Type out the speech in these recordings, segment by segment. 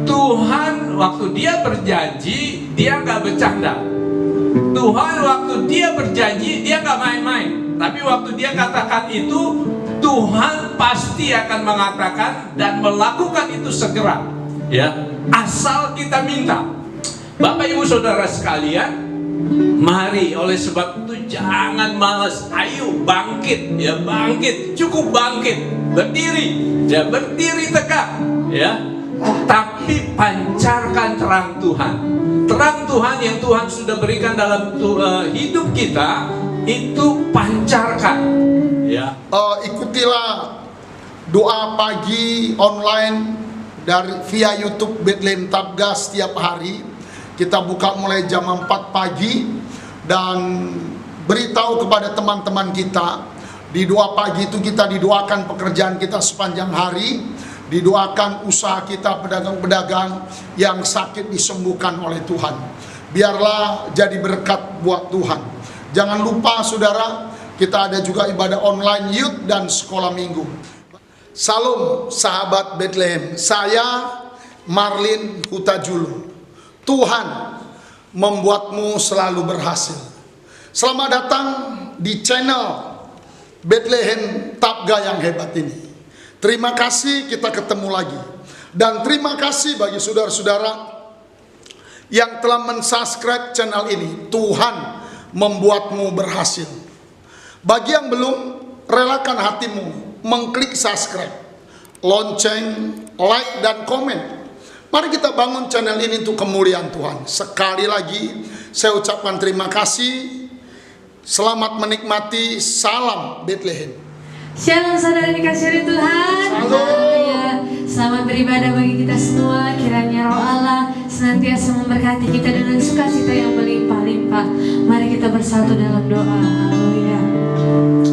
Tuhan waktu dia berjanji, dia nggak bercanda. Tuhan waktu dia berjanji, dia nggak main-main. Tapi waktu dia katakan itu, Tuhan pasti akan mengatakan dan melakukan itu segera. Ya, asal kita minta. Bapak Ibu Saudara sekalian, mari oleh sebab itu jangan malas, ayo bangkit, ya bangkit, cukup bangkit, berdiri, ya berdiri tegak, ya. Tapi pancarkan terang Tuhan. Terang Tuhan yang Tuhan sudah berikan dalam hidup kita, itu pancarkan, ya. Ikutilah doa pagi online via YouTube Bethlehem Tabga setiap hari. Kita buka mulai jam 4 pagi dan beritahu kepada teman-teman kita. Di doa pagi itu kita didoakan pekerjaan kita sepanjang hari, didoakan usaha kita, pedagang-pedagang yang sakit disembuhkan oleh Tuhan. Biarlah jadi berkat buat Tuhan. Jangan lupa saudara, kita ada juga ibadah online youth dan sekolah minggu. Salam sahabat Bethlehem, saya Marlin Hutajulu. Tuhan membuatmu selalu berhasil. Selamat datang di channel Bethlehem Tabga yang hebat ini. Terima kasih, kita ketemu lagi. Dan terima kasih bagi saudara-saudara yang telah mensubscribe channel ini. Tuhan membuatmu berhasil. Bagi yang belum, relakan hatimu mengklik subscribe, lonceng, like, dan komen. Mari kita bangun channel ini untuk kemuliaan Tuhan. Sekali lagi saya ucapkan terima kasih. Selamat menikmati. Salam Bethlehem. Shalom saudara dikasihi Tuhan. Haleluya. Selamat beribadah bagi kita semua. Kiranya Roh Allah senantiasa memberkati kita dengan sukacita yang melimpah-limpah. Mari kita bersatu dalam doa. Haleluya.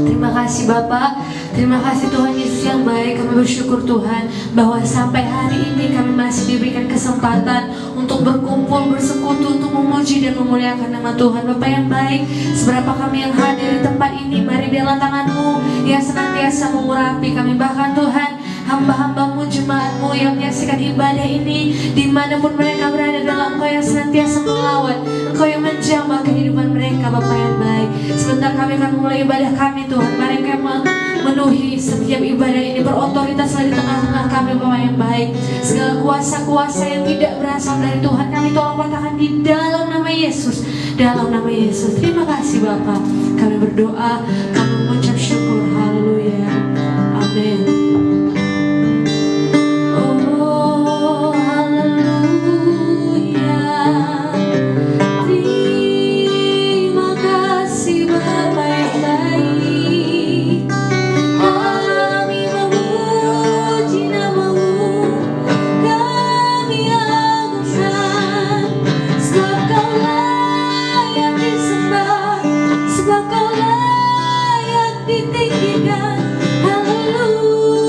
Terima kasih Bapa, terima kasih Tuhan Yesus yang baik. Kami bersyukur Tuhan bahwa sampai hari ini kami masih diberikan kesempatan untuk berkumpul, bersekutu, untuk memuji dan memuliakan nama Tuhan. Bapa yang baik, seberapa kami yang hadir di tempat ini, mari biarlah tangan-Mu yang senantiasa mengurapi kami. Bahkan Tuhan, hamba-hamba-Mu, jemaat-Mu yang menyaksikan ibadah ini, dimanapun mereka berada, dalam Engkau yang senantiasa melawat, Engkau yang menjamah kehidupan mereka. Bapa yang baik, sebentar kami akan mulai ibadah kami Tuhan. Mari kami memenuhi setiap ibadah ini, berotoritaslah di tengah-tengah kami Bapa yang baik. Segala kuasa-kuasa yang tidak berasal dari Tuhan, kami tolong patahkan di dalam nama Yesus. Dalam nama Yesus. Terima kasih Bapa. Kami berdoa, kami mengucap syukur. Haleluya. Amin. Ditinggikan, haleluya.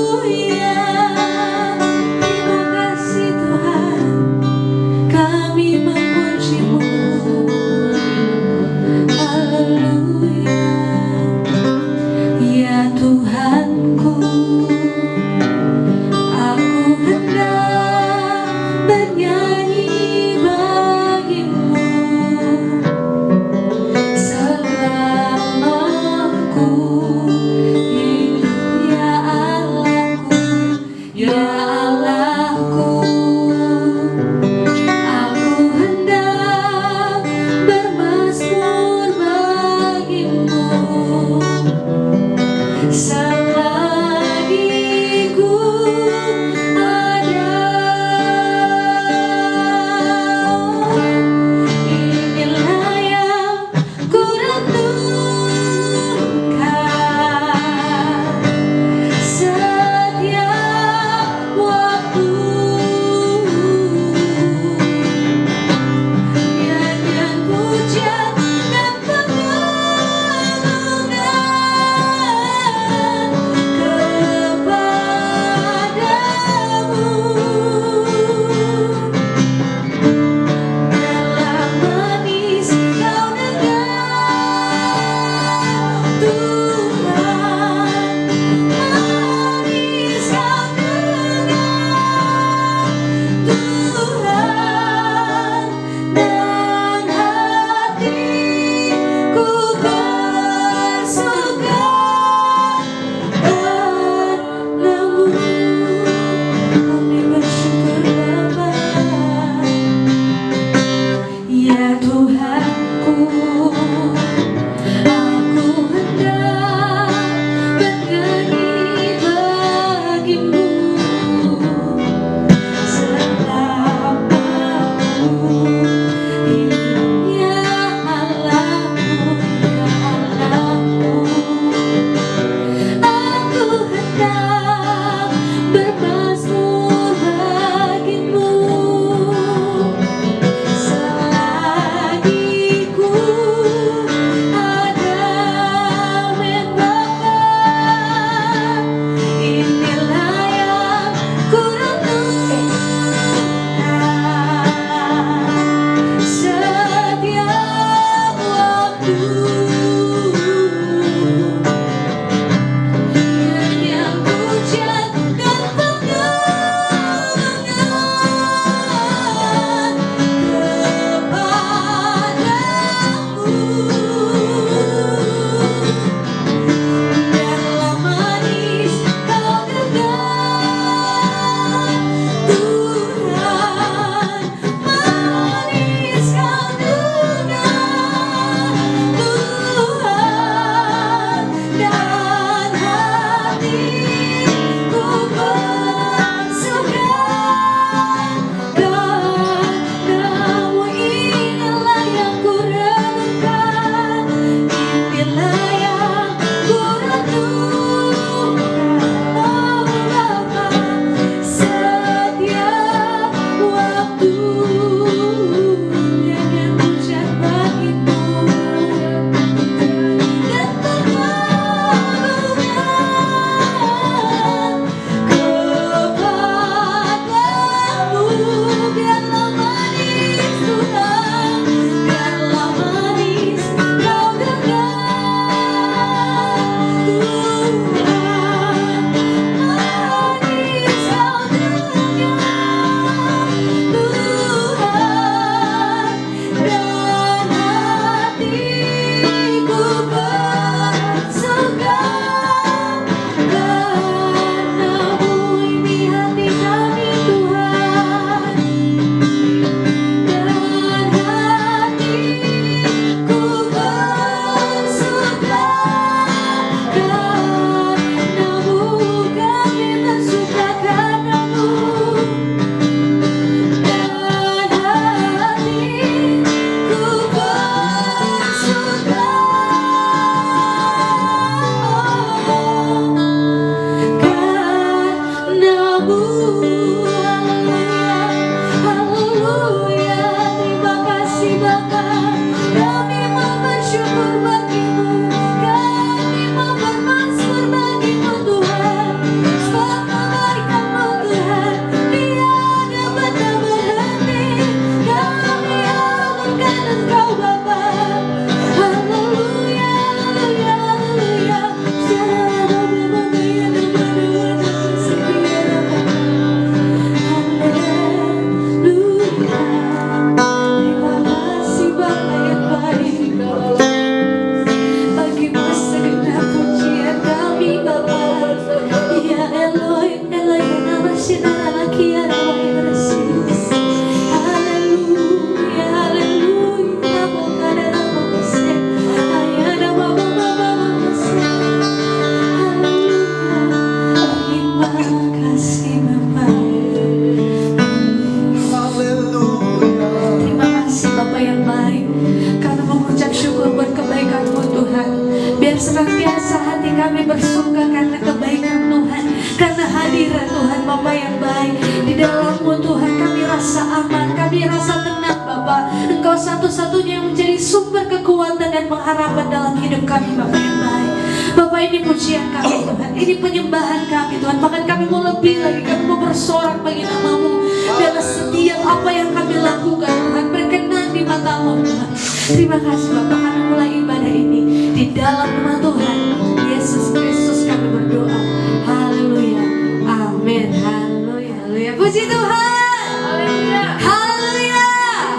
satu-satunya yang menjadi sumber kekuatan dan pengharapan dalam hidup kami, Bapak yang baik. Bapak, ini pujian kami Tuhan, ini penyembahan kami Tuhan. Bahkan kami mau lebih lagi, kami mau bersorak bagi nama-Mu dalam setiap apa yang kami lakukan Tuhan, berkenan di mata-Mu Tuhan. Terima kasih Bapak, kami mulai ibadah ini di dalam nama Tuhan Yesus Kristus kami berdoa. Haleluya, amin, haleluya, haleluya. Puji Tuhan, haleluya, haleluya,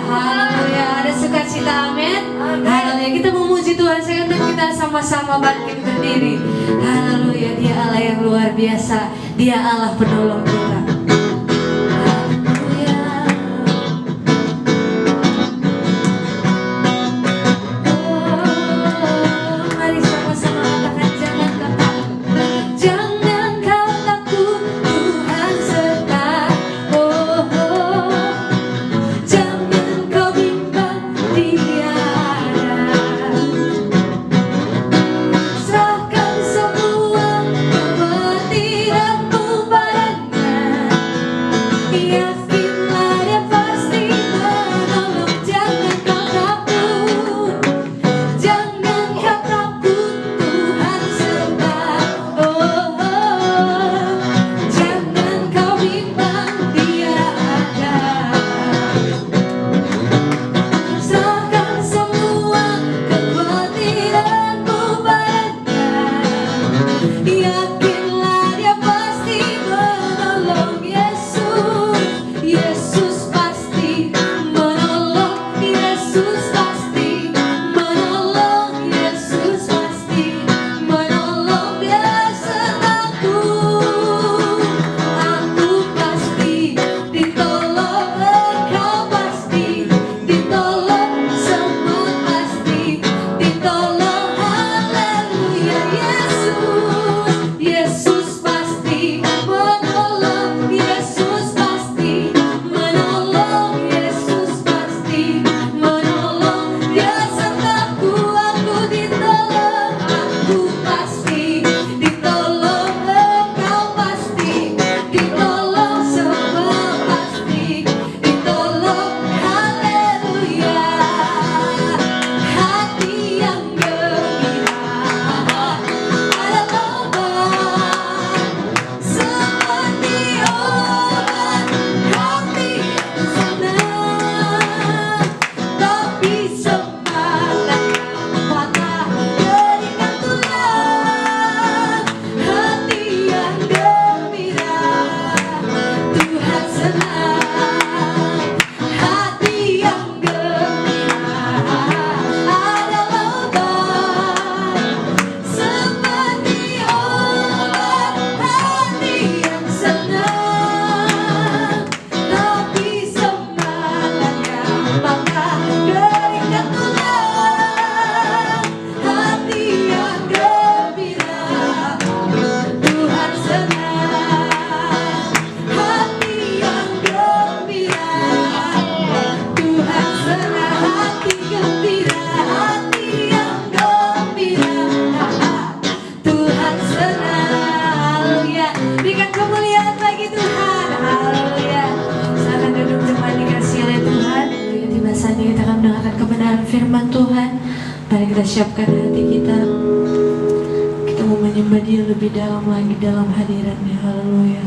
haleluya. Ada sukacita, amin, haleluya. Kita memuji Tuhan, saya untuk kita sama-sama bangkit berdiri. Haleluya, Dia Allah yang luar biasa, Dia Allah penolong kita. Firman Tuhan, mari kita siapkan hati kita. Kita mau menyembah Dia lebih dalam lagi dalam hadirat-Nya. Haleluya.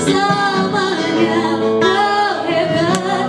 Selamanya kau hebat.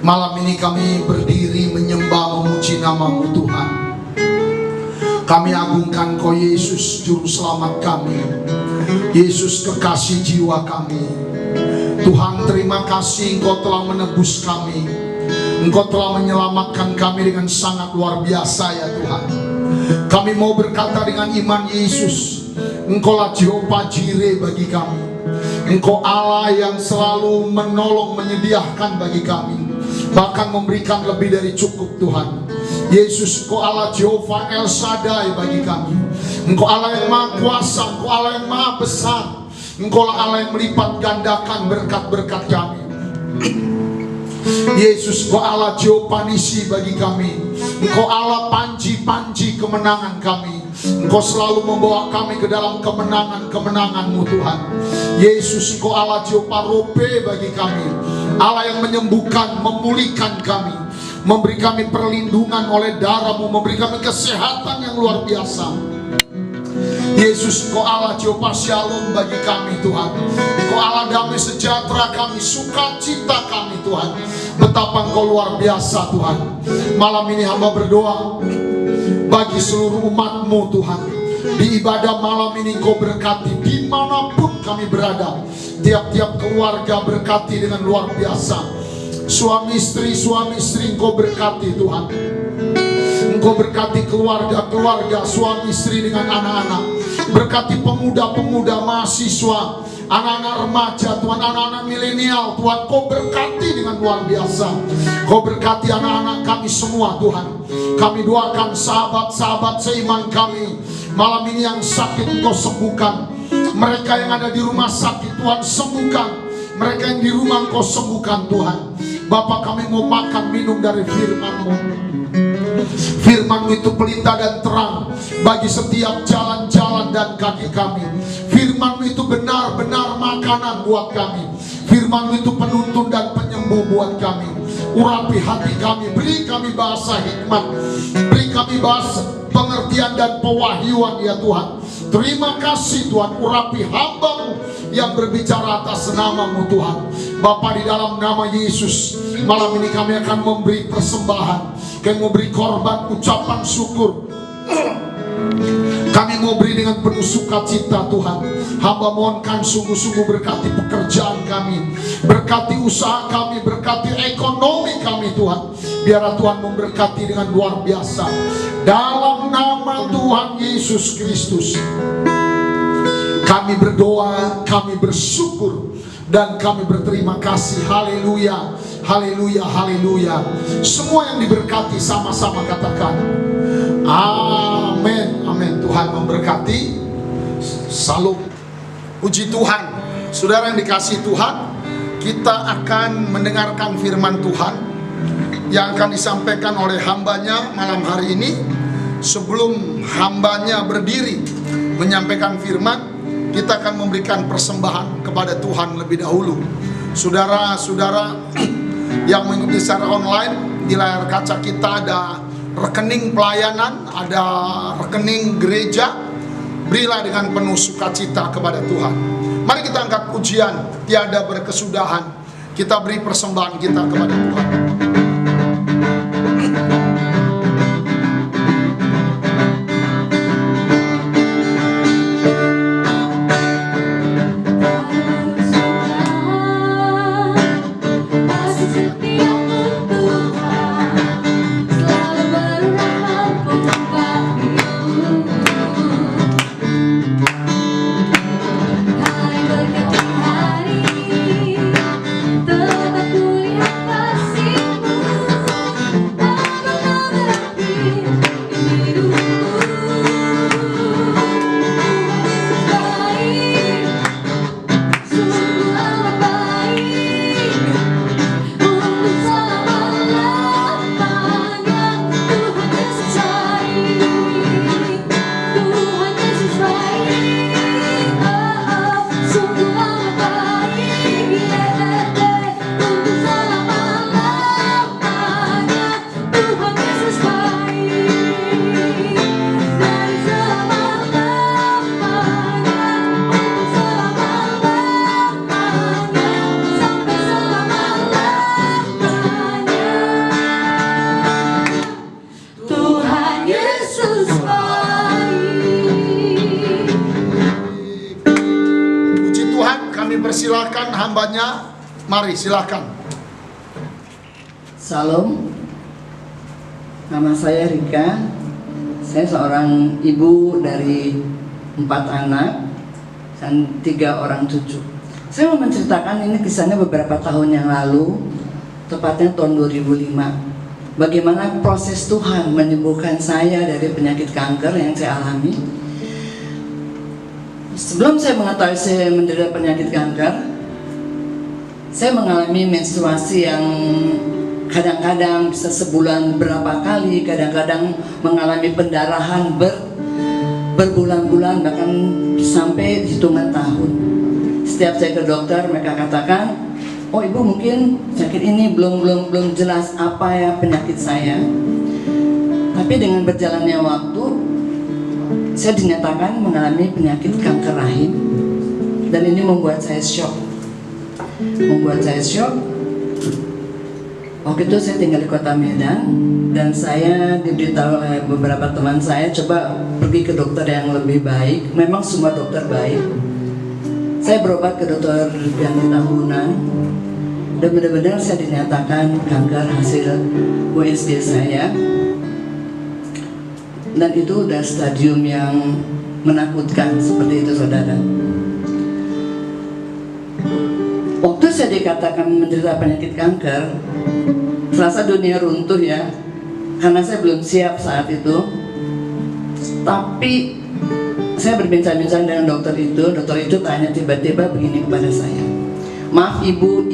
malam ini kami berdiri menyembah memuji nama-Mu Tuhan. Kami agungkan Kau Yesus Juru Selamat kami, Yesus kekasih jiwa kami. Tuhan, terima kasih Engkau telah menebus kami, Engkau telah menyelamatkan kami dengan sangat luar biasa ya Tuhan. Kami mau berkata dengan iman Yesus, Engkaulah Jehovah Jireh bagi kami. Engkau Allah yang selalu menolong, menyediakan bagi kami, bahkan memberikan lebih dari cukup Tuhan. Yesus, Engkau Allah Jehovah El Shaddai bagi kami. Engkau Allah yang maha kuasa, Engkau Allah yang maha besar. Engkau Allah yang melipat gandakan berkat-berkat kami. Yesus, Engkau Allah Jehovah Nisi bagi kami. Engkau Allah panji-panji kemenangan kami. Engkau selalu membawa kami ke dalam kemenangan-kemenangan-Mu Tuhan. Yesus, Engkau Allah Jehovah Robe bagi kami, Allah yang menyembuhkan, memulihkan kami, memberi kami perlindungan oleh darah-Mu, memberi kami kesehatan yang luar biasa. Yesus, Engkau Allah Jehovah Shalom bagi kami Tuhan. Engkau Allah damai sejahtera kami, sukacita kami Tuhan. Betapa Engkau luar biasa Tuhan. Malam ini hamba berdoa bagi seluruh umat-Mu Tuhan. Di ibadah malam ini Engkau berkati dimanapun kami berada. Tiap-tiap keluarga berkati dengan luar biasa. Suami istri Engkau berkati Tuhan. Engkau berkati keluarga-keluarga, suami istri dengan anak-anak. Berkati pemuda-pemuda, mahasiswa, anak-anak remaja Tuhan, anak-anak milenial Tuhan. Kau berkati dengan luar biasa. Kau berkati anak-anak kami semua Tuhan. Kami doakan sahabat-sahabat seiman kami malam ini yang sakit Engkau sembuhkan. Mereka yang ada di rumah sakit Tuhan sembuhkan. Mereka yang di rumah Engkau sembuhkan Tuhan. Bapa, kami mau makan minum dari firman-Mu. Firman-Mu itu pelita dan terang bagi setiap jalan-jalan dan kaki kami. Firman-Mu itu benar-benar makanan buat kami. Firman-Mu itu penuntun dan penyembuh buat kami. Urapi hati kami, beri kami bahasa hikmat, beri kami bahasa pengertian dan pewahyuan ya Tuhan. Terima kasih Tuhan, urapi hamba-Mu yang berbicara atas nama-Mu Tuhan. Bapa, di dalam nama Yesus, malam ini kami akan memberi persembahan. Kami mau beri korban ucapan syukur. Kami mau beri dengan penuh sukacita Tuhan. Hamba mohonkan sungguh-sungguh berkati pekerjaan kami, berkati usaha kami, berkati ekonomi kami Tuhan. Biarlah Tuhan memberkati dengan luar biasa. Dalam nama Tuhan Yesus Kristus kami berdoa, kami bersyukur, dan kami berterima kasih. Haleluya, haleluya, haleluya. Semua yang diberkati sama-sama katakan amin, amin. Tuhan memberkati. Salam. Puji Tuhan. Saudara yang dikasihi Tuhan, kita akan mendengarkan firman Tuhan yang akan disampaikan oleh hambanya malam hari ini. Sebelum hambanya berdiri menyampaikan firman, kita akan memberikan persembahan kepada Tuhan lebih dahulu. Saudara-saudara yang mengikuti secara online, di layar kaca kita ada rekening pelayanan, ada rekening gereja. Berilah dengan penuh sukacita kepada Tuhan. Mari kita angkat pujian tiada berkesudahan. Kita beri persembahan kita kepada Tuhan. Tetap kulihat kasih-Mu. hambanya. Mari silakan. Salam, nama saya Rika. Saya seorang ibu dari 4 anak dan 3 orang cucu. Saya mau menceritakan ini kisahnya beberapa tahun yang lalu, tepatnya tahun 2005. Bagaimana proses Tuhan menyembuhkan saya dari penyakit kanker yang saya alami. Sebelum saya mengetahui saya menderita penyakit kanker, saya mengalami menstruasi yang kadang-kadang bisa sebulan berapa kali, kadang-kadang mengalami pendarahan berbulan-bulan, bahkan sampai hitungan tahun. Setiap saya ke dokter, mereka katakan, oh ibu mungkin sakit ini belum jelas apa ya penyakit saya. Tapi dengan berjalannya waktu, saya dinyatakan mengalami penyakit kanker rahim, dan ini membuat saya shock. Waktu itu saya tinggal di kota Medan, dan saya diberitahu oleh beberapa teman saya coba pergi ke dokter yang lebih baik. Memang semua dokter baik. Saya berobat ke dokter ganti tahunan, dan benar-benar saya dinyatakan kanker hasil USG saya, dan itu udah stadium yang menakutkan seperti itu, saudara. Waktu saya dikatakan menderita penyakit kanker, serasa dunia runtuh ya, karena saya belum siap saat itu. Tapi saya berbincang-bincang dengan dokter itu tanya tiba-tiba begini kepada saya, maaf ibu,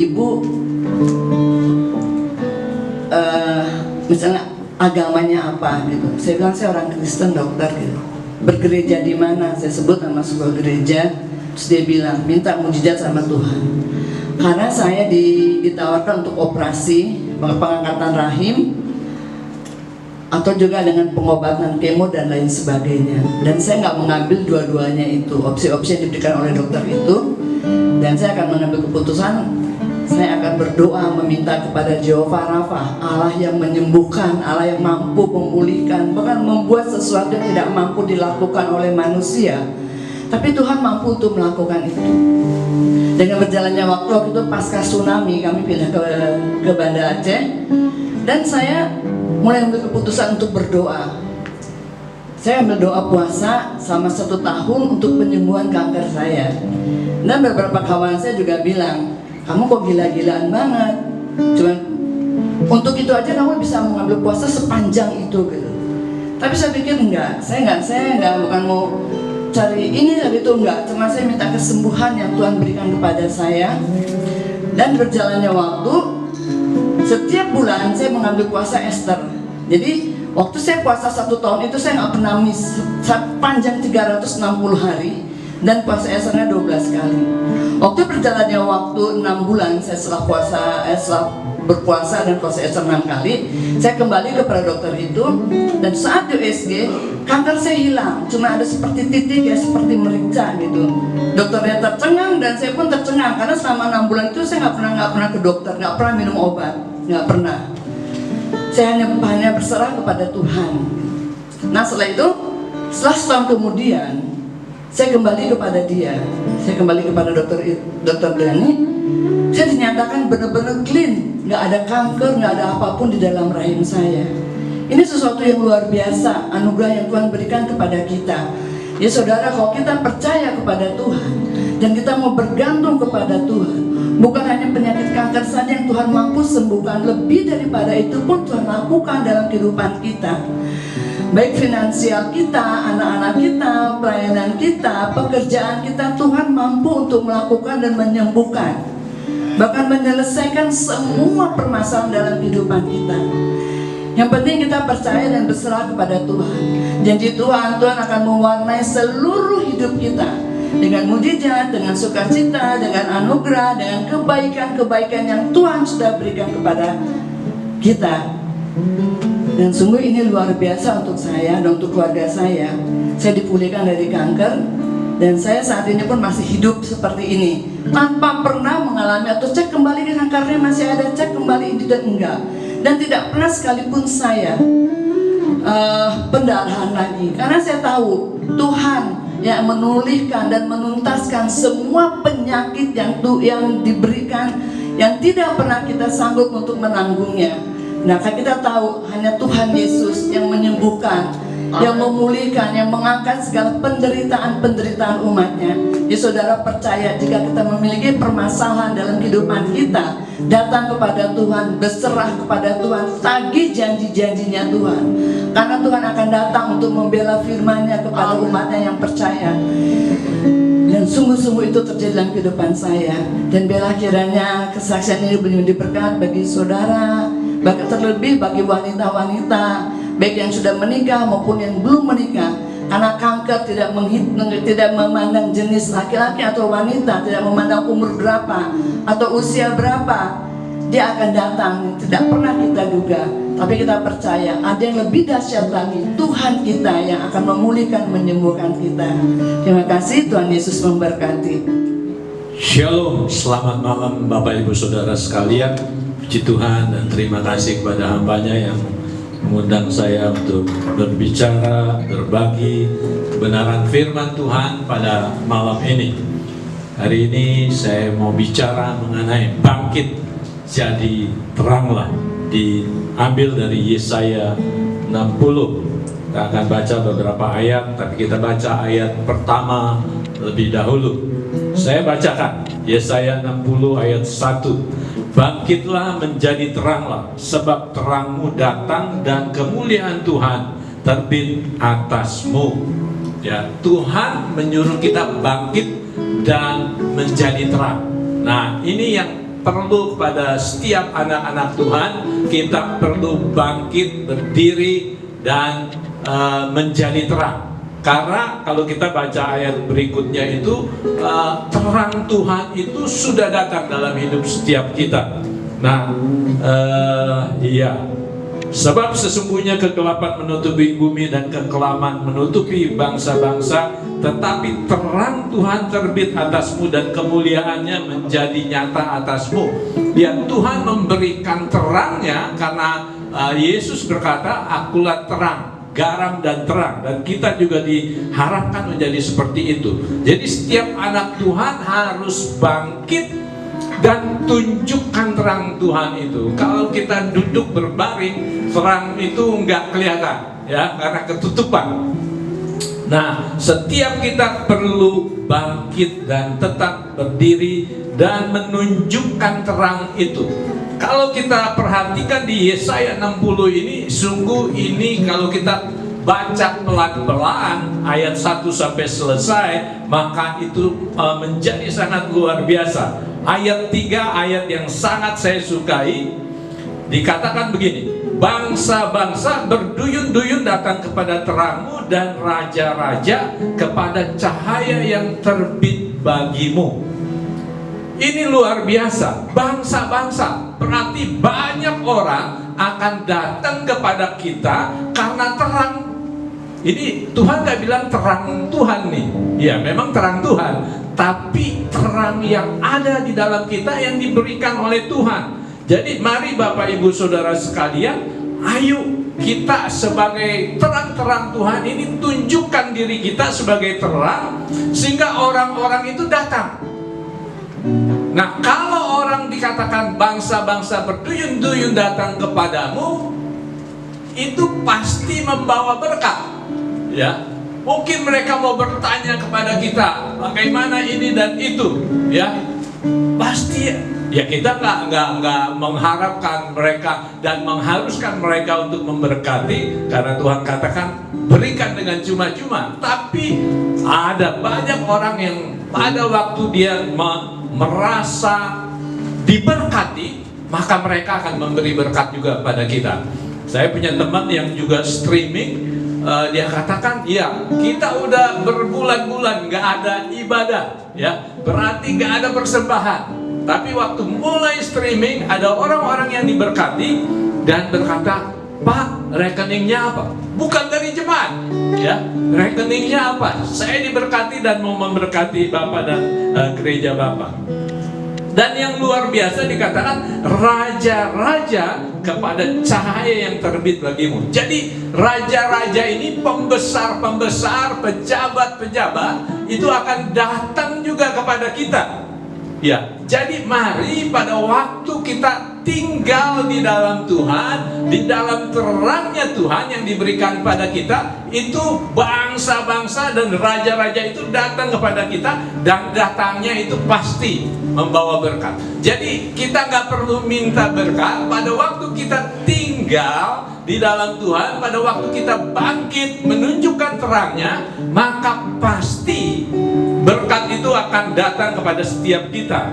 misalnya agamanya apa gitu. Saya bilang saya orang Kristen dokter gitu. Bergereja di mana? Saya sebut nama sebuah gereja. Terus dia bilang minta mujizat sama Tuhan. Karena saya ditawarkan untuk operasi pengangkatan rahim atau juga dengan pengobatan kemo dan lain sebagainya. Dan saya nggak mengambil dua-duanya itu, opsi-opsi yang diberikan oleh dokter itu. Dan saya akan mengambil keputusan, saya akan berdoa meminta kepada Jehovah Rafa, Allah yang menyembuhkan, Allah yang mampu memulihkan, bahkan membuat sesuatu yang tidak mampu dilakukan oleh manusia. Tapi Tuhan mampu untuk melakukan itu. Dengan berjalannya waktu itu pasca tsunami, kami pindah ke Banda Aceh, dan saya mulai ambil keputusan untuk berdoa. Saya ambil doa puasa selama 1 tahun untuk penyembuhan kanker saya. Dan beberapa kawan saya juga bilang, kamu kok gila-gilaan banget, cuman untuk itu aja kamu bisa mengambil puasa sepanjang itu gitu. Tapi saya pikir saya enggak bukan mau cari ini dan itu, enggak, cuma saya minta kesembuhan yang Tuhan berikan kepada saya. Dan berjalannya waktu, setiap bulan saya mengambil puasa Ester. Jadi waktu saya puasa 1 tahun itu saya nggak pernah miss, panjang 360 hari, dan puasa Esternya 12 kali. Waktu berjalannya waktu 6 bulan saya setelah berpuasa dan puasa Ester 6 kali, saya kembali kepada dokter itu, dan saat di USG kanker saya hilang, cuma ada seperti titik ya, seperti merica gitu. Dokternya tercengang dan saya pun tercengang karena selama 6 bulan itu saya nggak pernah ke dokter, nggak pernah minum obat, nggak pernah. Saya hanya berserah kepada Tuhan. Nah setelah itu, setelah setahun kemudian, saya kembali kepada dia, saya kembali kepada dokter Dani. Saya dinyatakan benar-benar clean, nggak ada kanker, nggak ada apapun di dalam rahim saya. Ini sesuatu yang luar biasa, anugerah yang Tuhan berikan kepada kita. Ya saudara, kalau kita percaya kepada Tuhan dan kita mau bergantung kepada Tuhan, bukan hanya penyakit kanker saja yang Tuhan mampu sembuhkan, lebih daripada itu pun Tuhan lakukan dalam kehidupan kita. Baik finansial kita, anak-anak kita, pelayanan kita, pekerjaan kita, Tuhan mampu untuk melakukan dan menyembuhkan, bahkan menyelesaikan semua permasalahan dalam kehidupan kita. Yang penting kita percaya dan berserah kepada Tuhan. Janji Tuhan akan mewarnai seluruh hidup kita dengan mujizat, dengan sukacita, dengan anugerah, dengan kebaikan-kebaikan yang Tuhan sudah berikan kepada kita. Dan sungguh ini luar biasa untuk saya dan untuk keluarga saya. Saya dipulihkan dari kanker, dan saya saat ini pun masih hidup seperti ini, tanpa pernah mengalami atau cek kembali kankernya masih ada, cek kembali ini dan enggak. Dan tidak pernah sekalipun saya pendarahan lagi, karena saya tahu Tuhan yang menulihkan dan menuntaskan semua penyakit yang diberikan, yang tidak pernah kita sanggup untuk menanggungnya. Nah, kita tahu hanya Tuhan Yesus yang menyembuhkan, yang memulihkan, yang mengangkat segala penderitaan umatnya. Ya, saudara percaya jika kita memiliki permasalahan dalam kehidupan kita, datang kepada Tuhan, berserah kepada Tuhan, tagih janji-janjinya Tuhan. Karena Tuhan akan datang untuk membela firman-Nya kepada umatnya yang percaya. Dan sungguh-sungguh itu terjadi dalam kehidupan saya. Dan bela kiranya kesaksian ini menjadi berkat bagi saudara, bahkan terlebih bagi wanita-wanita, baik yang sudah menikah maupun yang belum menikah. Karena kanker tidak memandang jenis laki-laki atau wanita, tidak memandang umur berapa atau usia berapa. Dia akan datang, tidak pernah kita duga. Tapi kita percaya ada yang lebih dahsyat lagi, Tuhan kita yang akan memulihkan, menyembuhkan kita. Terima kasih, Tuhan Yesus memberkati. Shalom, selamat malam Bapak Ibu Saudara sekalian. Puji Tuhan dan terima kasih kepada hamba-Nya yang mengundang saya untuk berbicara, berbagi kebenaran firman Tuhan pada malam ini. Hari ini saya mau bicara mengenai bangkit jadi teranglah, diambil dari Yesaya 60. Kita akan baca beberapa ayat, tapi kita baca ayat pertama lebih dahulu. Saya bacakan Yesaya 60 ayat 1. Bangkitlah menjadi teranglah, sebab terangmu datang dan kemuliaan Tuhan terbit atasmu. Ya, Tuhan menyuruh kita bangkit dan menjadi terang. Nah, ini yang perlu pada setiap anak-anak Tuhan. Kita perlu bangkit, berdiri dan menjadi terang. Karena kalau kita baca ayat berikutnya itu, terang Tuhan itu sudah datang dalam hidup setiap kita. Nah, iya. Sebab sesungguhnya kegelapan menutupi bumi dan kekelaman menutupi bangsa-bangsa, tetapi terang Tuhan terbit atasmu dan kemuliaannya menjadi nyata atasmu. Ya, Tuhan memberikan terangnya karena Yesus berkata, akulah terang, garam dan terang, dan kita juga diharapkan menjadi seperti itu. Jadi setiap anak Tuhan harus bangkit dan tunjukkan terang Tuhan itu. Kalau kita duduk berbaring, terang itu nggak kelihatan, ya, karena ketutupan. Nah, setiap kita perlu bangkit dan tetap berdiri dan menunjukkan terang itu. Kalau kita perhatikan di Yesaya 60 ini, sungguh ini kalau kita baca pelan-pelan ayat 1 sampai selesai, maka itu menjadi sangat luar biasa. Ayat 3, ayat yang sangat saya sukai, dikatakan begini: bangsa-bangsa berduyun-duyun datang kepada terangmu, dan raja-raja kepada cahaya yang terbit bagimu. Ini luar biasa. Bangsa-bangsa, berarti banyak orang akan datang kepada kita karena terang. Ini Tuhan gak bilang terang Tuhan nih. Ya, memang terang Tuhan, tapi terang yang ada di dalam kita yang diberikan oleh Tuhan. Jadi mari Bapak Ibu Saudara sekalian, ayo kita sebagai terang-terang Tuhan ini tunjukkan diri kita sebagai terang, sehingga orang-orang itu datang. Nah, kalau orang dikatakan bangsa-bangsa berduyun-duyun datang kepadamu, itu pasti membawa berkat. Ya, mungkin mereka mau bertanya kepada kita bagaimana ini dan itu, ya, pasti ya kita nggak mengharapkan mereka dan mengharuskan mereka untuk memberkati, karena Tuhan katakan berikan dengan cuma-cuma. Tapi ada banyak orang yang pada waktu dia merasa diberkati, maka mereka akan memberi berkat juga pada kita. Saya punya teman yang juga streaming. Dia katakan, ya, kita udah berbulan-bulan nggak ada ibadah, ya, berarti nggak ada persembahan. Tapi waktu mulai streaming, ada orang-orang yang diberkati dan berkata, Pak, rekeningnya apa? Bukan dari jemaat, ya, rekeningnya apa? Saya diberkati dan mau memberkati Bapak dan gereja Bapak. Dan yang luar biasa dikatakan raja-raja kepada cahaya yang terbit bagimu. Jadi raja-raja ini, pembesar-pembesar, pejabat-pejabat itu akan datang juga kepada kita. Ya, jadi mari pada waktu kita tinggal di dalam Tuhan, di dalam terangnya Tuhan yang diberikan pada kita, itu bangsa-bangsa dan raja-raja itu datang kepada kita, dan datangnya itu pasti membawa berkat. Jadi kita nggak perlu minta berkat pada waktu kita tinggal di dalam Tuhan, pada waktu kita bangkit menunjukkan terangnya, maka pasti berkat itu akan datang kepada setiap kita.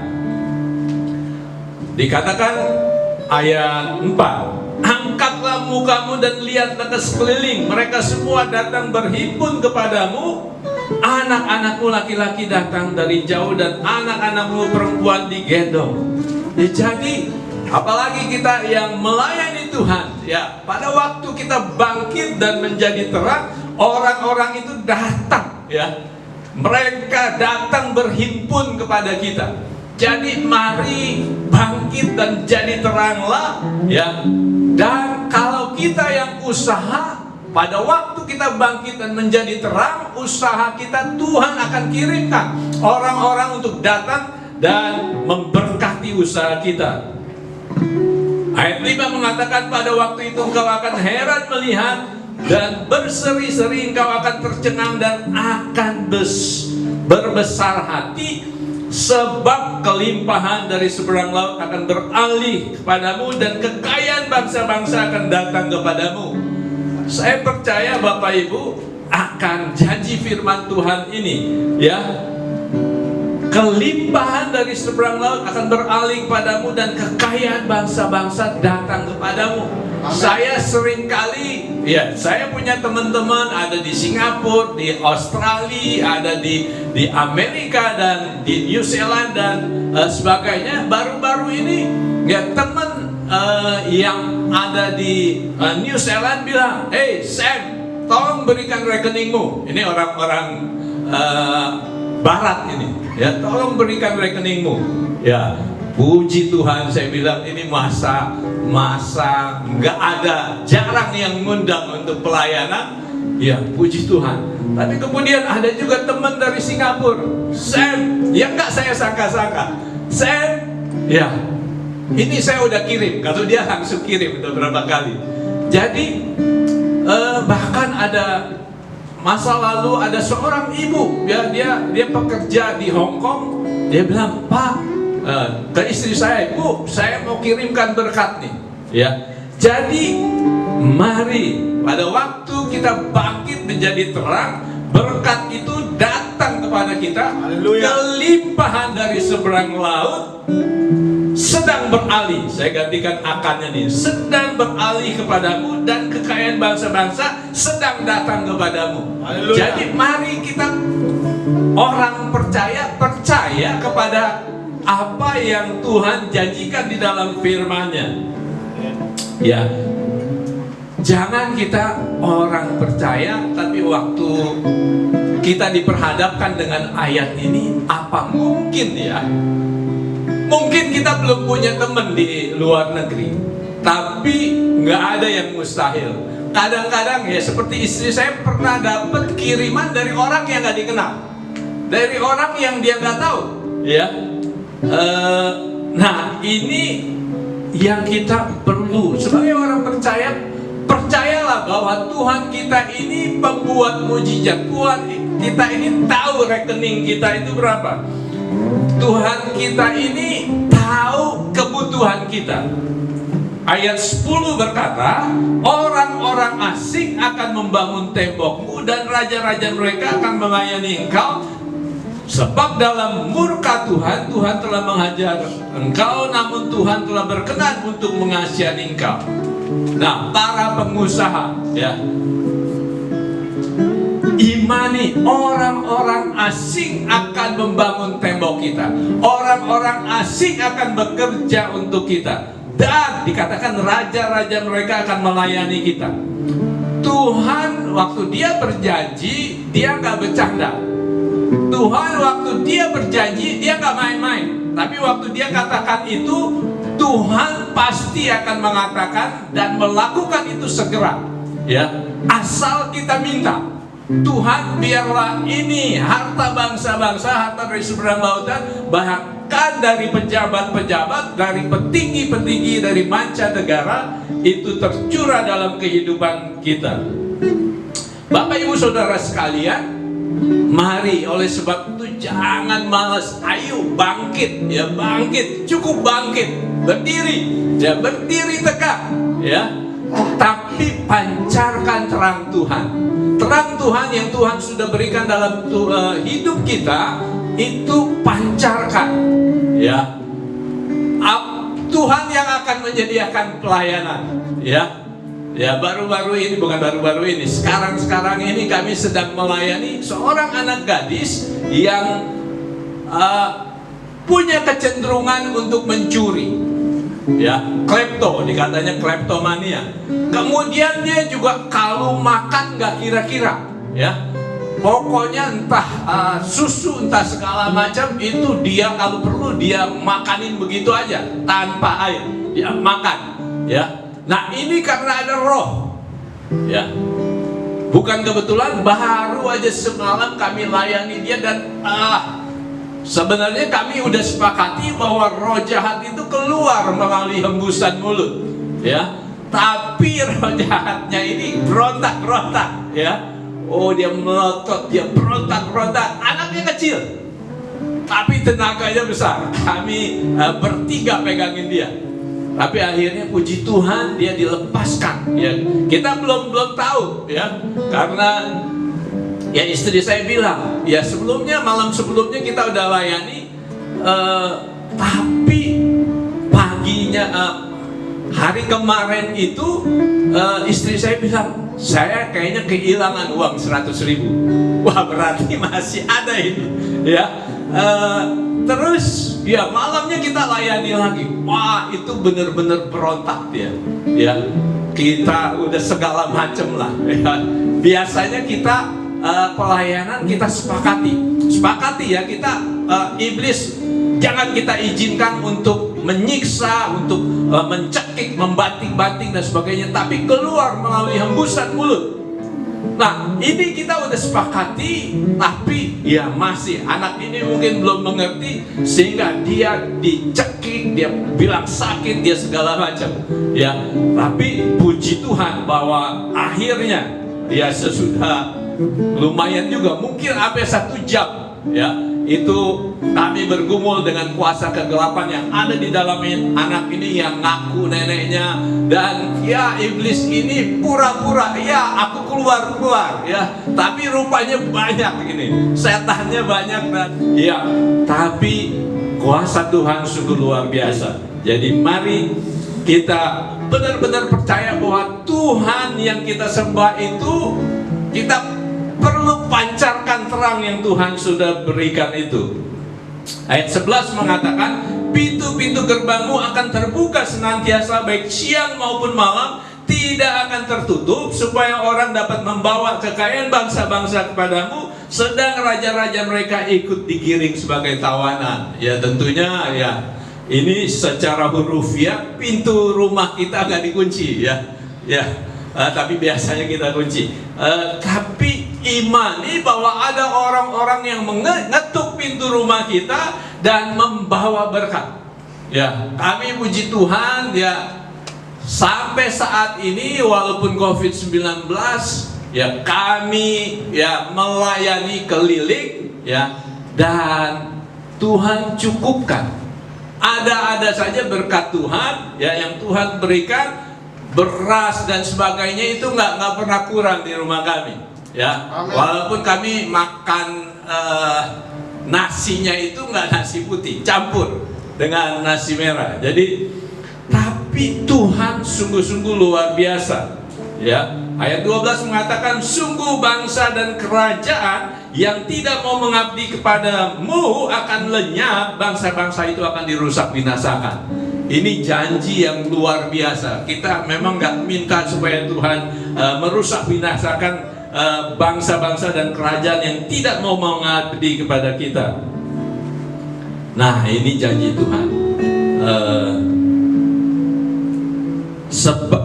Dikatakan ayat 4, angkatlah mukamu dan lihatlah ke sekeliling, mereka semua datang berhimpun kepadamu. Anak-anakmu laki-laki datang dari jauh dan anak-anakmu perempuan digendong. Ya, jadi apalagi kita yang melayani Tuhan, ya, pada waktu kita bangkit dan menjadi terang, orang-orang itu datang, ya. Mereka datang berhimpun kepada kita. Jadi mari bangkit dan jadi teranglah, ya. Dan kalau kita yang usaha, pada waktu kita bangkit dan menjadi terang, usaha kita Tuhan akan kirimkan orang-orang untuk datang dan memberkati usaha kita. Ayat 5 mengatakan, pada waktu itu engkau akan heran melihat dan berseri-seri, engkau akan tercengang dan akan berbesar hati, sebab kelimpahan dari seberang laut akan beralih kepadamu dan kekayaan bangsa-bangsa akan datang kepadamu. Saya percaya Bapak Ibu akan janji firman Tuhan ini, ya. Kelimpahan dari seberang laut akan beralih kepadamu dan kekayaan bangsa-bangsa datang kepadamu. Amen. Saya seringkali, ya, saya punya teman-teman ada di Singapura, di Australia, ada di Amerika dan di New Zealand dan sebagainya. Baru-baru ini, ya, teman yang ada di New Zealand bilang, "Hey Sam, tolong berikan rekeningmu." Ini orang-orang Barat ini, ya, tolong berikan rekeningmu. Ya, puji Tuhan, saya bilang ini masa nggak ada, jarang yang ngundang untuk pelayanan. Ya, puji Tuhan. Tapi kemudian ada juga teman dari Singapura, Sam, ya nggak saya sangka-sangka, Sam, ya, ini saya udah kirim. Kalau dia langsung kirim udah berapa kali. Jadi bahkan ada masa lalu ada seorang ibu, ya, dia pekerja di Hong Kong. Dia bilang, "Pak, ke istri saya, Bu, saya mau kirimkan berkat nih." Ya, jadi mari pada waktu kita bangkit menjadi terang, berkat itu datang kepada kita. Haleluya. Kelimpahan dari seberang laut sedang beralih, saya gantikan akannya nih, sedang beralih kepadamu dan kekayaan bangsa-bangsa sedang datang kepadamu. Haleluya. Jadi mari kita orang percaya kepada apa yang Tuhan janjikan di dalam firman-Nya. Ya, jangan kita orang percaya tapi waktu kita diperhadapkan dengan ayat ini, apa mungkin, ya, mungkin kita belum punya teman di luar negeri, tapi nggak ada yang mustahil. Kadang-kadang, ya, seperti istri saya pernah dapat kiriman dari orang yang nggak dikenal, dari orang yang dia nggak tahu, ya. Nah, ini yang kita perlu sebagai orang percaya. Percayalah bahwa Tuhan kita ini pembuat mujizat. Tuhan kita ini tahu rekening kita itu berapa. Tuhan kita ini tahu kebutuhan kita. Ayat 10 berkata, orang-orang asing akan membangun tembokmu dan raja-raja mereka akan melayani engkau. Sebab dalam murka Tuhan, Tuhan telah menghajar engkau, namun Tuhan telah berkenan untuk mengasihani engkau. Nah, para pengusaha, ya, imani orang-orang asing akan membangun tembok kita. Orang-orang asing akan bekerja untuk kita. Dan dikatakan raja-raja mereka akan melayani kita. Tuhan waktu dia berjanji, dia nggak bercanda. Tuhan waktu dia berjanji, dia nggak main-main. Tapi waktu dia katakan itu, Tuhan pasti akan mengatakan dan melakukan itu segera. Ya, asal kita minta. Tuhan, biarlah ini harta bangsa-bangsa, harta dari seberang lautan, bahkan dari pejabat-pejabat, dari petinggi-petinggi, dari mancanegara, itu tercurah dalam kehidupan kita. Bapak Ibu Saudara sekalian, mari oleh sebab itu jangan malas, ayo bangkit, ya bangkit, cukup bangkit, berdiri, ya berdiri tegak, ya. Tapi pancarkan terang Tuhan. Terang Tuhan yang Tuhan sudah berikan dalam hidup kita, itu pancarkan, ya. Tuhan yang akan menyediakan pelayanan, ya. Ya, baru-baru ini, bukan baru-baru ini, sekarang ini kami sedang melayani seorang anak gadis yang punya kecenderungan untuk mencuri, ya, klepto, dikatanya kleptomania. Kemudian dia juga kalau makan nggak kira-kira, ya, pokoknya entah susu, entah segala macam itu dia kalau perlu dia makanin begitu aja tanpa air, dia makan, ya. Nah, ini karena ada roh, ya. Bukan kebetulan, baru aja semalam kami layani dia dan sebenarnya kami udah sepakati bahwa roh jahat itu keluar melalui hembusan mulut, ya. Tapi roh jahatnya ini berontak-berontak, ya. Oh, dia melotot, dia berontak-berontak. Anaknya kecil, tapi tenaganya besar. Kami bertiga pegangin dia. Tapi akhirnya puji Tuhan dia dilepaskan, ya. Kita belum tahu, ya, karena ya istri saya bilang, ya sebelumnya, malam sebelumnya kita udah layani, tapi paginya hari kemarin itu istri saya bilang, saya kayaknya kehilangan uang 100.000. Wah, berarti masih ada ini, ya. Terus ya malamnya kita layani lagi. Wah, itu benar-benar berontak dia, ya. Kita udah segala macam lah, ya. Biasanya kita pelayanan kita sepakati ya, kita iblis jangan kita izinkan untuk menyiksa, untuk mencekik, membanting-banting dan sebagainya, tapi keluar melalui hembusan mulut. Nah, ini kita udah sepakati, tapi ya masih anak ini mungkin belum mengerti, sehingga dia dicekik, dia bilang sakit, dia segala macam, ya. Tapi puji Tuhan bahwa akhirnya ya sesudah lumayan juga, mungkin sampai 1 jam, ya, itu kami bergumul dengan kuasa kegelapan yang ada di dalam anak ini yang ngaku neneknya. Dan ya iblis ini pura-pura, ya aku keluar, ya, tapi rupanya banyak ini, setannya banyak, dan ya, tapi kuasa Tuhan sungguh luar biasa. Jadi mari kita benar-benar percaya bahwa Tuhan yang kita sembah itu, kita perlu pancarkan terang yang Tuhan sudah berikan itu. Ayat 11 mengatakan, pintu-pintu gerbangmu akan terbuka senantiasa, baik siang maupun malam, tidak akan tertutup, supaya orang dapat membawa kekayaan bangsa-bangsa kepadamu, sedang raja-raja mereka ikut digiring sebagai tawanan. Ya tentunya ya, ini secara hurufiah pintu rumah kita agak dikunci, ya, ya. Tapi biasanya kita kunci. Tapi imani bahwa ada orang-orang yang mengetuk pintu rumah kita dan membawa berkat. Ya, kami puji Tuhan, ya, sampai saat ini walaupun COVID-19, ya kami ya melayani keliling, ya, dan Tuhan cukupkan. Ada saja berkat Tuhan, ya, yang Tuhan berikan. Beras dan sebagainya itu nggak pernah kurang di rumah kami, ya. Amin. Walaupun kami makan nasinya itu nggak nasi putih, campur dengan nasi merah. Jadi, tapi Tuhan sungguh-sungguh luar biasa, ya. Ayat 12 mengatakan, sungguh bangsa dan kerajaan yang tidak mau mengabdi kepadamu akan lenyap, bangsa-bangsa itu akan dirusak binasakan. Ini janji yang luar biasa. Kita memang nggak minta supaya Tuhan merusak binasakan bangsa-bangsa dan kerajaan yang tidak mau mengabdi kepada kita. Nah, ini janji Tuhan.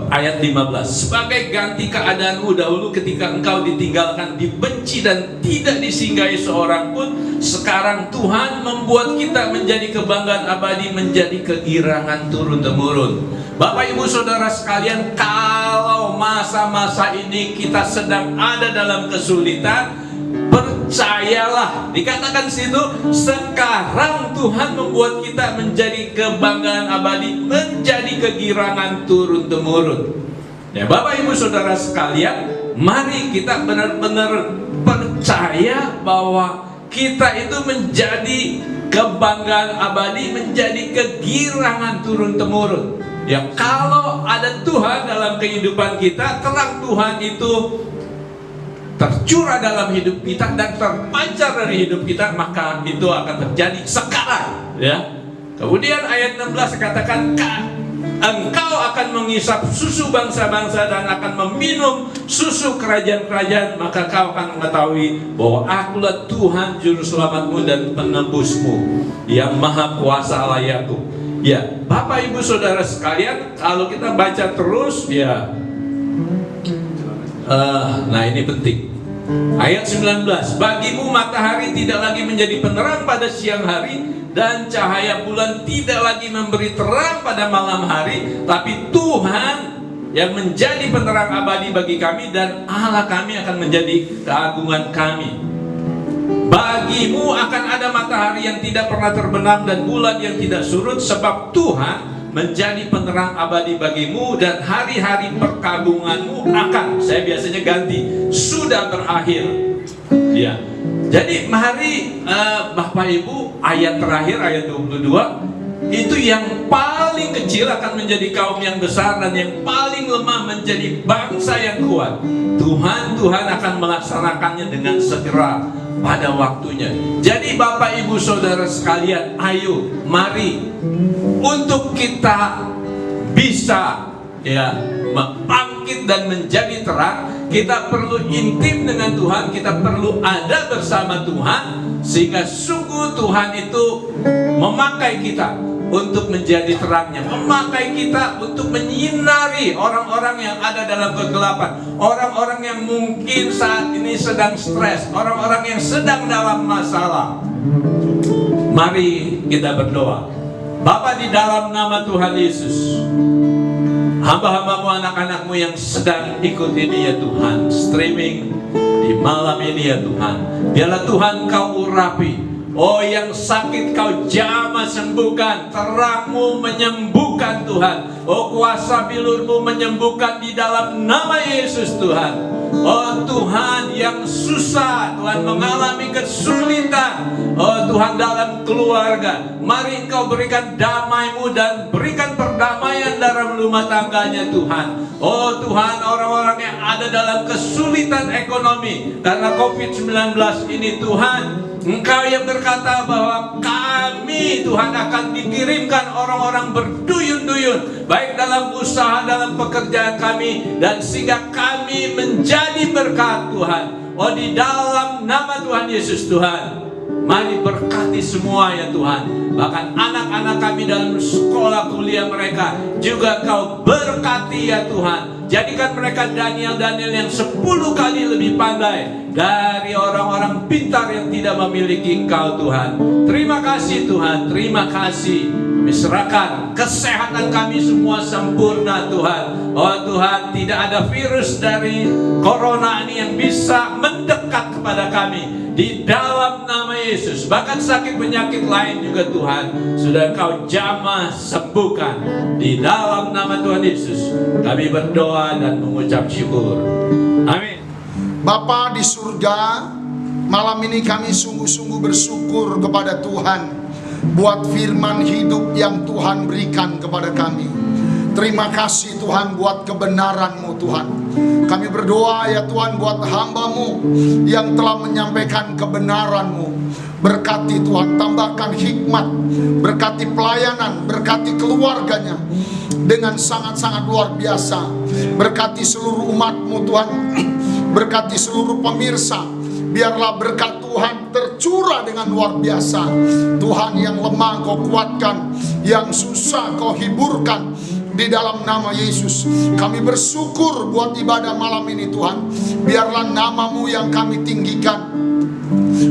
Ayat 15, sebagai ganti keadaanmu dahulu ketika engkau ditinggalkan, dibenci dan tidak disinggahi seorang pun, sekarang Tuhan membuat kita menjadi kebanggaan abadi, menjadi kegirangan turun-temurun. Bapak ibu saudara sekalian, kalau masa-masa ini kita sedang ada dalam kesulitan, percayalah, dikatakan situ, sekarang Tuhan membuat kita menjadi kebanggaan abadi, menjadi kegirangan turun-temurun. Ya, Bapak ibu saudara sekalian, mari kita benar-benar percaya bahwa kita itu menjadi kebanggaan abadi, menjadi kegirangan turun-temurun. Ya, kalau ada Tuhan dalam kehidupan kita, terang Tuhan itu tercurah dalam hidup kita dan terpancar dari hidup kita, maka itu akan terjadi sekarang, ya. Kemudian ayat 16 katakan, engkau akan mengisap susu bangsa-bangsa dan akan meminum susu kerajaan-kerajaan, maka kau akan mengetahui bahwa akulah Tuhan juru selamatmu dan penebusmu, yang maha kuasa Allah Yakub. Ya, Bapak ibu saudara sekalian, kalau kita baca terus, ya, nah ini penting. Ayat 19, bagimu matahari tidak lagi menjadi penerang pada siang hari, dan cahaya bulan tidak lagi memberi terang pada malam hari, tapi Tuhan yang menjadi penerang abadi bagi kami, dan Allah kami akan menjadi keagungan kami. Bagimu akan ada matahari yang tidak pernah terbenam dan bulan yang tidak surut, sebab Tuhan menjadi penerang abadi bagimu, dan hari-hari perkabunganmu akan, saya biasanya ganti, sudah berakhir. Ya. Jadi mari Bapak Ibu, ayat terakhir, ayat 22, itu yang paling kecil akan menjadi kaum yang besar, dan yang paling lemah menjadi bangsa yang kuat. Tuhan akan melaksanakannya dengan segera pada waktunya. Jadi Bapak Ibu Saudara sekalian, ayo mari untuk kita bisa, ya, bangkit dan menjadi terang, kita perlu intim dengan Tuhan, kita perlu ada bersama Tuhan, sehingga sungguh Tuhan itu memakai kita untuk menjadi terangnya, memakai kita untuk menyinari orang-orang yang ada dalam kegelapan, orang-orang yang mungkin saat ini sedang stres, orang-orang yang sedang dalam masalah. Mari kita berdoa. Bapa, di dalam nama Tuhan Yesus, hamba-hambamu, anak-anakmu yang sedang ikut ini, ya Tuhan, streaming di malam ini, ya Tuhan, biarlah Tuhan kau urapi. Oh, yang sakit kau jamah sembuhkan, terangmu menyembuhkan Tuhan. Oh, kuasa bilurmu menyembuhkan di dalam nama Yesus Tuhan. Oh Tuhan, yang susah, Tuhan mengalami kesulitan, oh Tuhan, dalam keluarga, mari Engkau berikan damai-Mu dan berikan perdamaian dalam rumah tangganya Tuhan. Oh Tuhan, orang-orang yang ada dalam kesulitan ekonomi karena COVID-19 ini Tuhan, Engkau yang berkata bahwa kami, Tuhan, akan dikirimkan orang-orang berduyun-duyun, baik dalam usaha, dalam pekerjaan kami, dan sehingga kami menjadi berkat Tuhan. Oh, di dalam nama Tuhan Yesus Tuhan, mari berkati semua ya Tuhan. Bahkan anak-anak kami dalam sekolah kuliah mereka juga Kau berkati ya Tuhan. Jadikan mereka Daniel-Daniel yang 10 kali lebih pandai dari orang-orang pintar yang tidak memiliki Engkau Tuhan. Terima kasih Tuhan, terima kasih. Kami serahkan kesehatan kami semua sempurna Tuhan. Oh Tuhan, tidak ada virus dari corona ini yang bisa mendekat kepada kami. Di dalam nama Yesus, bahkan sakit penyakit lain juga Tuhan sudah Kau jamah sembuhkan. Di dalam nama Tuhan Yesus kami berdoa dan mengucap syukur. Amin. Bapa di surga, malam ini kami sungguh-sungguh bersyukur kepada Tuhan buat firman hidup yang Tuhan berikan kepada kami. Terima kasih Tuhan buat kebenaran-Mu Tuhan. Kami berdoa ya Tuhan buat hamba-Mu yang telah menyampaikan kebenaran-Mu. Berkati Tuhan, tambahkan hikmat, berkati pelayanan, berkati keluarganya dengan sangat-sangat luar biasa. Berkati seluruh umat-Mu Tuhan, berkati seluruh pemirsa biarlah berkat Tuhan tercurah dengan luar biasa. Tuhan, yang lemah Kau kuatkan, yang susah Kau hiburkan. Di dalam nama Yesus kami bersyukur buat ibadah malam ini Tuhan. Biarlah nama-Mu yang kami tinggikan,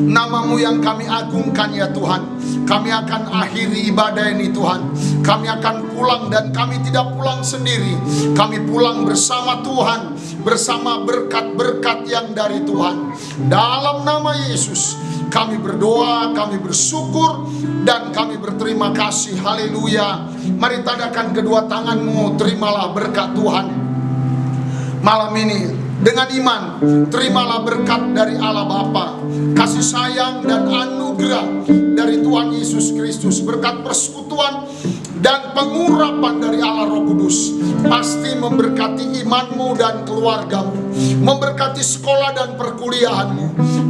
nama-Mu yang kami agungkan ya Tuhan. Kami akan akhiri ibadah ini Tuhan. Kami akan pulang, dan kami tidak pulang sendiri. Kami pulang bersama Tuhan, bersama berkat-berkat yang dari Tuhan. Dalam nama Yesus kami berdoa, kami bersyukur, dan kami berterima kasih. Haleluya. Mari tadakan kedua tanganmu, terimalah berkat Tuhan malam ini. Dengan iman, terimalah berkat dari Allah Bapa, kasih sayang dan anugerah dari Tuhan Yesus Kristus, berkat persekutuan dan pengurapan dari Allah Roh Kudus pasti memberkati imanmu dan keluargamu, memberkati sekolah dan perkuliahanmu,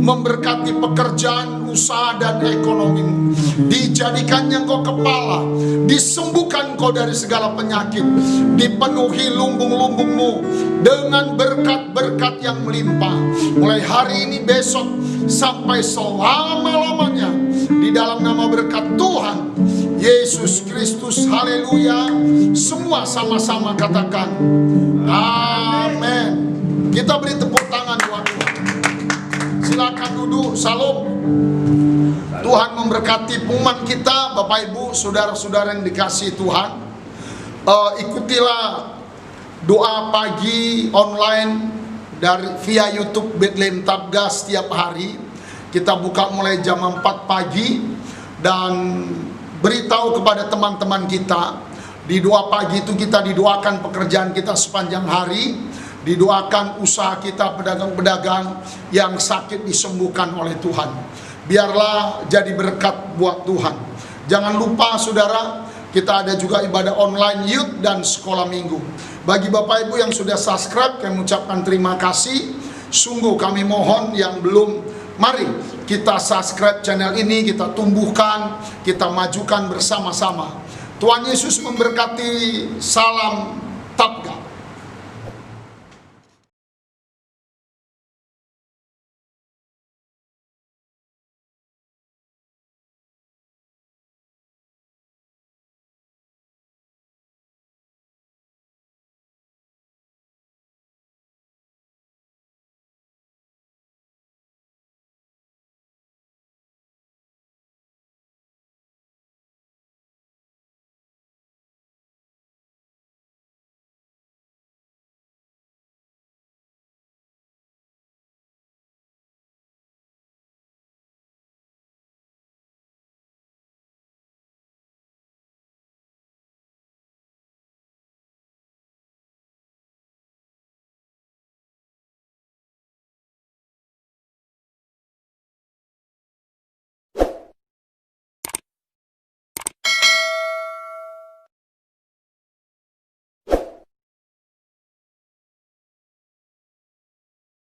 memberkati pekerjaan, usaha dan ekonomimu. Dijadikannya engkau kepala, disembuhkan kau dari segala penyakit, dipenuhi lumbung-lumbungmu dengan berkat-berkat yang melimpah. Mulai hari ini, besok, sampai selama-lamanya, di dalam nama berkat Tuhan Yesus Kristus. Haleluya. Semua sama-sama katakan amin. Kita beri tepuk tangan buat Tuhan. Silakan duduk. Salam. Tuhan memberkati pengumuman kita, Bapak Ibu, saudara-saudara yang dikasihi Tuhan. Ikutilah doa pagi online via YouTube Bethlehem Tabgas setiap hari. Kita buka mulai jam 4 pagi, dan beritahu kepada teman-teman kita. Di doa pagi itu kita didoakan pekerjaan kita sepanjang hari, didoakan usaha kita, pedagang-pedagang yang sakit disembuhkan oleh Tuhan. Biarlah jadi berkat buat Tuhan. Jangan lupa saudara, kita ada juga ibadah online youth dan sekolah minggu. Bagi Bapak Ibu yang sudah subscribe, kami ucapkan terima kasih. Sungguh kami mohon yang belum, mari kita subscribe channel ini, kita tumbuhkan, kita majukan bersama-sama. Tuhan Yesus memberkati. Salam Tabga.